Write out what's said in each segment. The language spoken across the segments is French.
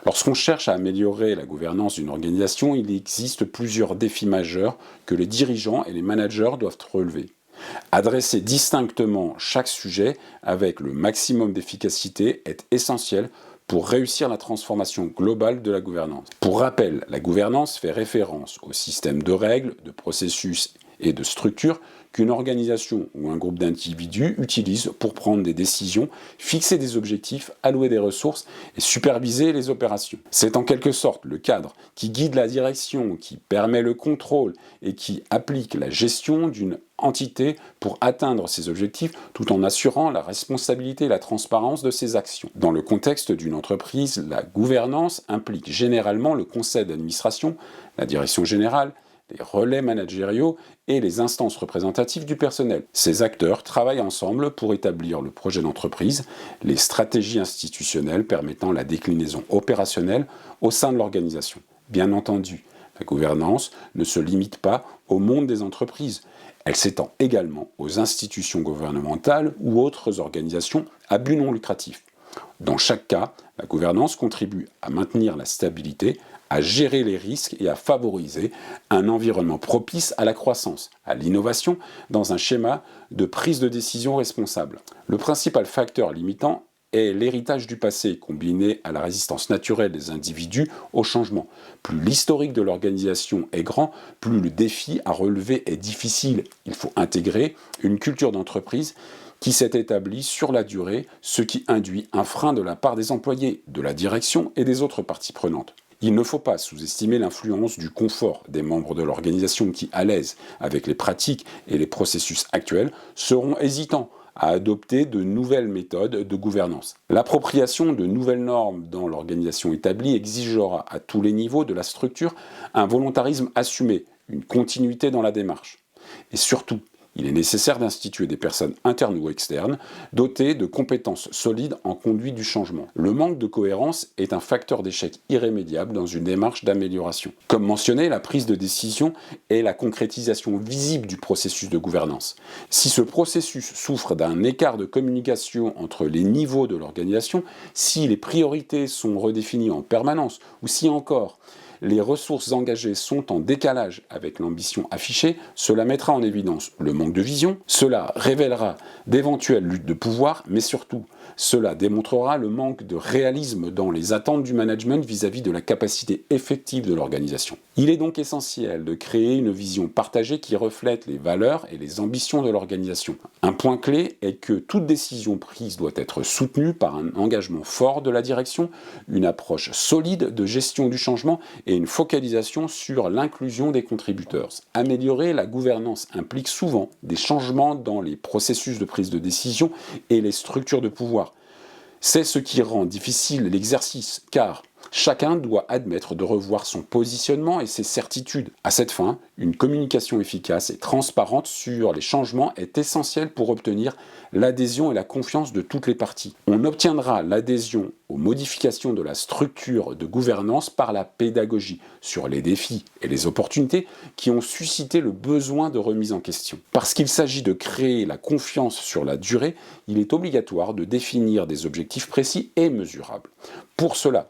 Lorsqu'on cherche à améliorer la gouvernance d'une organisation, il existe plusieurs défis majeurs que les dirigeants et les managers doivent relever. Adresser distinctement chaque sujet avec le maximum d'efficacité est essentiel pour réussir la transformation globale de la gouvernance. Pour rappel, la gouvernance fait référence au système de règles, de processus et de structures qu'une organisation ou un groupe d'individus utilise pour prendre des décisions, fixer des objectifs, allouer des ressources et superviser les opérations. C'est en quelque sorte le cadre qui guide la direction, qui permet le contrôle et qui applique la gestion d'une entité pour atteindre ses objectifs tout en assurant la responsabilité et la transparence de ses actions. Dans le contexte d'une entreprise, la gouvernance implique généralement le conseil d'administration, la direction générale, les relais managériaux et les instances représentatives du personnel. Ces acteurs travaillent ensemble pour établir le projet d'entreprise, les stratégies institutionnelles permettant la déclinaison opérationnelle au sein de l'organisation. Bien entendu, la gouvernance ne se limite pas au monde des entreprises. Elle s'étend également aux institutions gouvernementales ou autres organisations à but non lucratif. Dans chaque cas, la gouvernance contribue à maintenir la stabilité, à gérer les risques et à favoriser un environnement propice à la croissance, à l'innovation, dans un schéma de prise de décision responsable. Le principal facteur limitant est l'héritage du passé combiné à la résistance naturelle des individus au changement. Plus l'historique de l'organisation est grand, plus le défi à relever est difficile. Il faut intégrer une culture d'entreprise qui s'est établie sur la durée, ce qui induit un frein de la part des employés, de la direction et des autres parties prenantes. Il ne faut pas sous-estimer l'influence du confort des membres de l'organisation qui, à l'aise avec les pratiques et les processus actuels, seront hésitants à adopter de nouvelles méthodes de gouvernance. L'appropriation de nouvelles normes dans l'organisation établie exigera à tous les niveaux de la structure un volontarisme assumé, une continuité dans la démarche. Et surtout, il est nécessaire d'instituer des personnes internes ou externes dotées de compétences solides en conduite du changement. Le manque de cohérence est un facteur d'échec irrémédiable dans une démarche d'amélioration. Comme mentionné, la prise de décision est la concrétisation visible du processus de gouvernance. Si ce processus souffre d'un écart de communication entre les niveaux de l'organisation, si les priorités sont redéfinies en permanence, ou si encore les ressources engagées sont en décalage avec l'ambition affichée, cela mettra en évidence le manque de vision, cela révélera d'éventuelles luttes de pouvoir, mais surtout, cela démontrera le manque de réalisme dans les attentes du management vis-à-vis de la capacité effective de l'organisation. Il est donc essentiel de créer une vision partagée qui reflète les valeurs et les ambitions de l'organisation. Un point clé est que toute décision prise doit être soutenue par un engagement fort de la direction, une approche solide de gestion du changement et une focalisation sur l'inclusion des contributeurs. Améliorer la gouvernance implique souvent des changements dans les processus de prise de décision et les structures de pouvoir. C'est ce qui rend difficile l'exercice, car chacun doit admettre de revoir son positionnement et ses certitudes. À cette fin, une communication efficace et transparente sur les changements est essentielle pour obtenir l'adhésion et la confiance de toutes les parties. On obtiendra l'adhésion aux modifications de la structure de gouvernance par la pédagogie sur les défis et les opportunités qui ont suscité le besoin de remise en question. Parce qu'il s'agit de créer la confiance sur la durée, il est obligatoire de définir des objectifs précis et mesurables. Pour cela,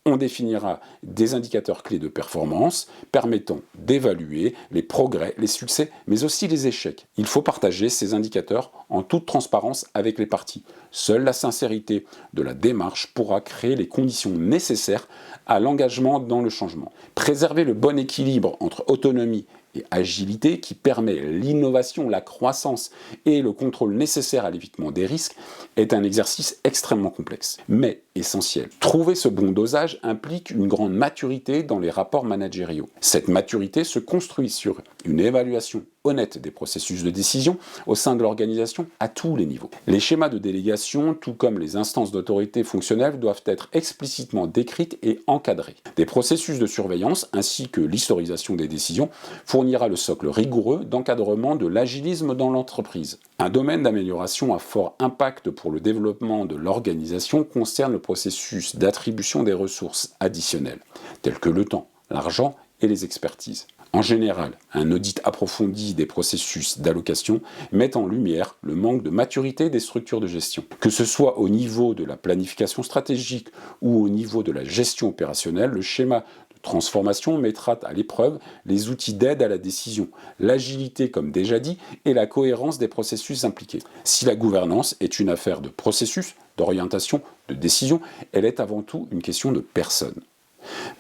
on définira des indicateurs clés de performance permettant d'évaluer les progrès, les succès, mais aussi les échecs. Il faut partager ces indicateurs en toute transparence avec les parties. Seule la sincérité de la démarche pourra créer les conditions nécessaires à l'engagement dans le changement. Préserver le bon équilibre entre autonomie et agilité qui permet l'innovation, la croissance et le contrôle nécessaire à l'évitement des risques est un exercice extrêmement complexe, mais essentiel. Trouver ce bon dosage implique une grande maturité dans les rapports managériaux. Cette maturité se construit sur une évaluation honnête des processus de décision au sein de l'organisation à tous les niveaux. Les schémas de délégation, tout comme les instances d'autorité fonctionnelles, doivent être explicitement décrites et encadrées. Des processus de surveillance ainsi que l'historisation des décisions fournira le socle rigoureux d'encadrement de l'agilisme dans l'entreprise. Un domaine d'amélioration à fort impact pour le développement de l'organisation concerne le processus d'attribution des ressources additionnelles, telles que le temps, l'argent et les expertises. En général, un audit approfondi des processus d'allocation met en lumière le manque de maturité des structures de gestion. Que ce soit au niveau de la planification stratégique ou au niveau de la gestion opérationnelle, le schéma de transformation mettra à l'épreuve les outils d'aide à la décision, l'agilité comme déjà dit, et la cohérence des processus impliqués. Si la gouvernance est une affaire de processus, d'orientation, de décision, elle est avant tout une question de personnes.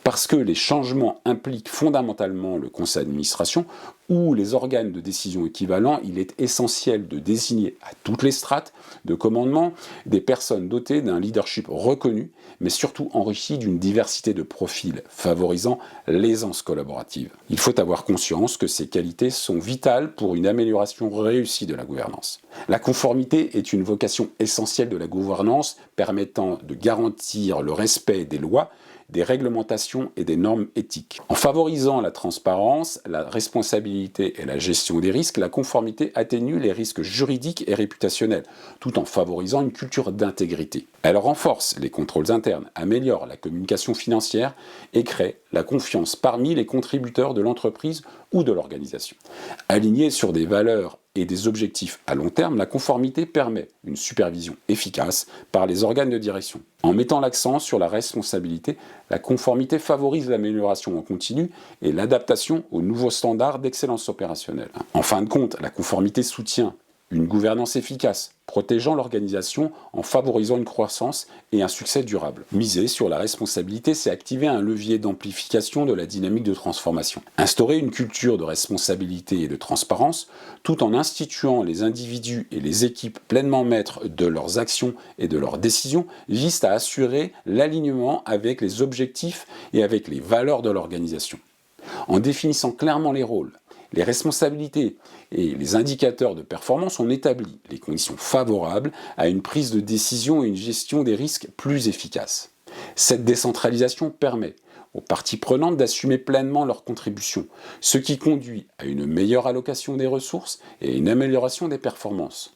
Parce que les changements impliquent fondamentalement le conseil d'administration ou les organes de décision équivalents, il est essentiel de désigner à toutes les strates de commandement des personnes dotées d'un leadership reconnu, mais surtout enrichi d'une diversité de profils favorisant l'aisance collaborative. Il faut avoir conscience que ces qualités sont vitales pour une amélioration réussie de la gouvernance. La conformité est une vocation essentielle de la gouvernance permettant de garantir le respect des lois, des réglementations et des normes éthiques. En favorisant la transparence, la responsabilité et la gestion des risques, la conformité atténue les risques juridiques et réputationnels, tout en favorisant une culture d'intégrité. Elle renforce les contrôles internes, améliore la communication financière et crée la confiance parmi les contributeurs de l'entreprise ou de l'organisation. Alignée sur des valeurs et des objectifs à long terme, la conformité permet une supervision efficace par les organes de direction. En mettant l'accent sur la responsabilité, la conformité favorise l'amélioration en continu et l'adaptation aux nouveaux standards d'excellence opérationnelle. En fin de compte, la conformité soutient une gouvernance efficace, protégeant l'organisation en favorisant une croissance et un succès durable. Miser sur la responsabilité, c'est activer un levier d'amplification de la dynamique de transformation. Instaurer une culture de responsabilité et de transparence, tout en instituant les individus et les équipes pleinement maîtres de leurs actions et de leurs décisions, vise à assurer l'alignement avec les objectifs et avec les valeurs de l'organisation. En définissant clairement les rôles, les responsabilités et les indicateurs de performance ont établi les conditions favorables à une prise de décision et une gestion des risques plus efficace. Cette décentralisation permet aux parties prenantes d'assumer pleinement leurs contributions, ce qui conduit à une meilleure allocation des ressources et à une amélioration des performances.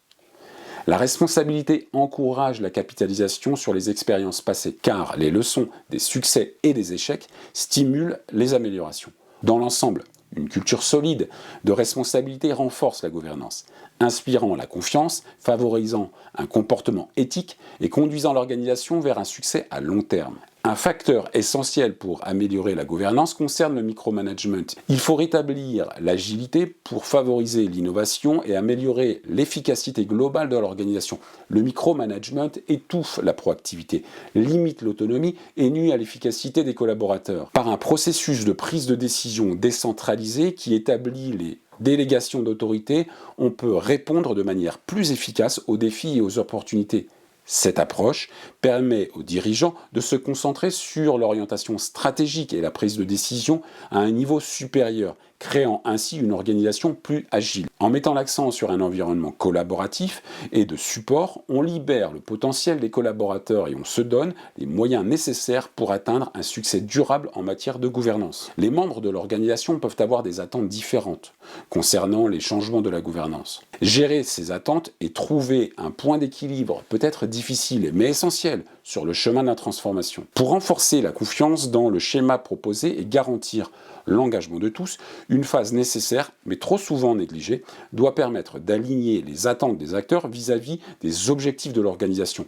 La responsabilité encourage la capitalisation sur les expériences passées, car les leçons des succès et des échecs stimulent les améliorations. Dans l'ensemble, une culture solide de responsabilité renforce la gouvernance, inspirant la confiance, favorisant un comportement éthique et conduisant l'organisation vers un succès à long terme. Un facteur essentiel pour améliorer la gouvernance concerne le micromanagement. Il faut rétablir l'agilité pour favoriser l'innovation et améliorer l'efficacité globale de l'organisation. Le micromanagement étouffe la proactivité, limite l'autonomie et nuit à l'efficacité des collaborateurs. Par un processus de prise de décision décentralisé qui établit les délégations d'autorité, on peut répondre de manière plus efficace aux défis et aux opportunités. Cette approche permet aux dirigeants de se concentrer sur l'orientation stratégique et la prise de décision à un niveau supérieur, créant ainsi une organisation plus agile. En mettant l'accent sur un environnement collaboratif et de support, on libère le potentiel des collaborateurs et on se donne les moyens nécessaires pour atteindre un succès durable en matière de gouvernance. Les membres de l'organisation peuvent avoir des attentes différentes concernant les changements de la gouvernance. Gérer ces attentes et trouver un point d'équilibre peut être difficile, mais essentiel sur le chemin de la transformation. Pour renforcer la confiance dans le schéma proposé et garantir l'engagement de tous, une phase nécessaire, mais trop souvent négligée, doit permettre d'aligner les attentes des acteurs vis-à-vis des objectifs de l'organisation.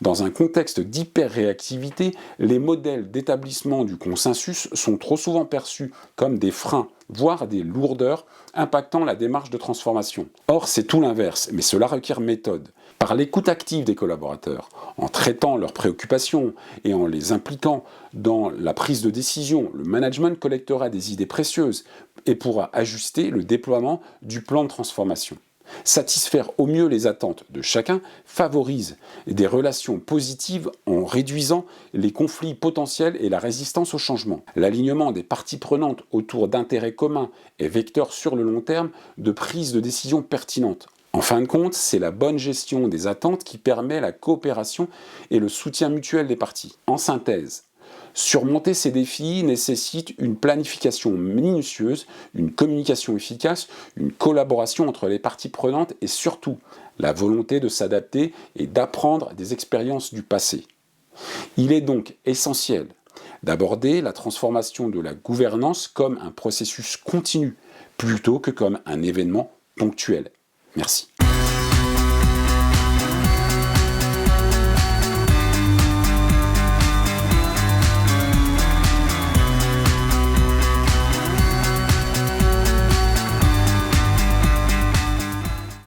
Dans un contexte d'hyper-réactivité, les modèles d'établissement du consensus sont trop souvent perçus comme des freins, voire des lourdeurs, impactant la démarche de transformation. Or, c'est tout l'inverse, mais cela requiert méthode. Par l'écoute active des collaborateurs, en traitant leurs préoccupations et en les impliquant dans la prise de décision, le management collectera des idées précieuses et pourra ajuster le déploiement du plan de transformation. Satisfaire au mieux les attentes de chacun favorise des relations positives en réduisant les conflits potentiels et la résistance au changement. L'alignement des parties prenantes autour d'intérêts communs est vecteur sur le long terme de prise de décision pertinente. En fin de compte, c'est la bonne gestion des attentes qui permet la coopération et le soutien mutuel des parties. En synthèse, surmonter ces défis nécessite une planification minutieuse, une communication efficace, une collaboration entre les parties prenantes et surtout la volonté de s'adapter et d'apprendre des expériences du passé. Il est donc essentiel d'aborder la transformation de la gouvernance comme un processus continu, plutôt que comme un événement ponctuel. Merci.